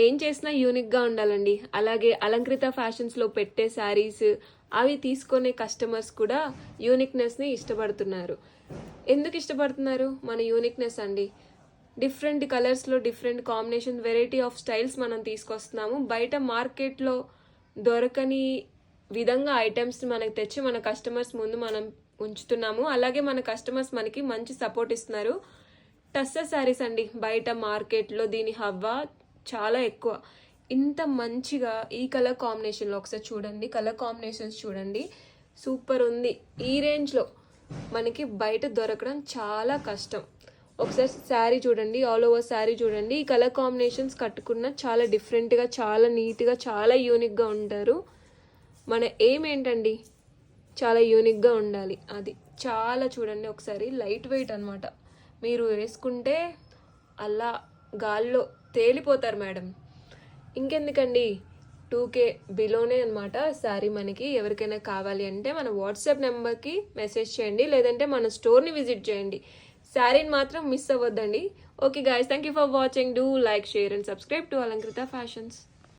ఏం చేసినా యూనిక్గా ఉండాలండి. అలాగే అలంకృత ఫ్యాషన్స్లో పెట్టే శారీస్ అవి తీసుకునే కస్టమర్స్ కూడా యూనిక్నెస్ని ఇష్టపడుతున్నారు. ఎందుకు ఇష్టపడుతున్నారు? మన యూనిక్నెస్ అండి. డిఫరెంట్ కలర్స్లో different combination variety of styles మనం తీసుకొస్తున్నాము. బయట మార్కెట్లో దొరకని విధంగా ఐటమ్స్ మనకు తెచ్చి మన కస్టమర్స్ ముందు మనం ఉంచుతున్నాము. అలాగే మన కస్టమర్స్ మనకి మంచి సపోర్ట్ ఇస్తున్నారు. టస్సర్ శారీస్ అండి, బయట మార్కెట్లో దీని హవా చాలా ఎక్కువ. ఇంత మంచిగా ఈ కలర్ కాంబినేషన్లో ఒకసారి చూడండి, కలర్ కాంబినేషన్స్ చూడండి, సూపర్ ఉంది. ఈ రేంజ్లో మనకి బయట దొరకడం చాలా కష్టం. ఒకసారి శారీ చూడండి, ఆల్ ఓవర్ శారీ చూడండి. ఈ కలర్ కాంబినేషన్స్ కట్టుకున్న చాలా డిఫరెంట్గా, చాలా నీట్గా, చాలా యూనిక్గా ఉంటారు. మన ఎయిమ్ ఏంటండి? చాలా యూనిక్గా ఉండాలి. అది చాలా చూడండి ఒకసారి, లైట్ వెయిట్ అనమాట. మీరు వేసుకుంటే అలా గాల్లో తేలిపోతారు మేడం. ఇంకెందుకండి, 2K బిలోనే అనమాట శారీ. మనకి ఎవరికైనా కావాలి అంటే మన వాట్సాప్ నెంబర్కి మెసేజ్ చేయండి, లేదంటే మన స్టోర్ని విజిట్ చేయండి. శారీని మాత్రం మిస్ అవ్వద్దండి. Okay guys, thank you for watching. Do like, share and subscribe to Alankrita fashions.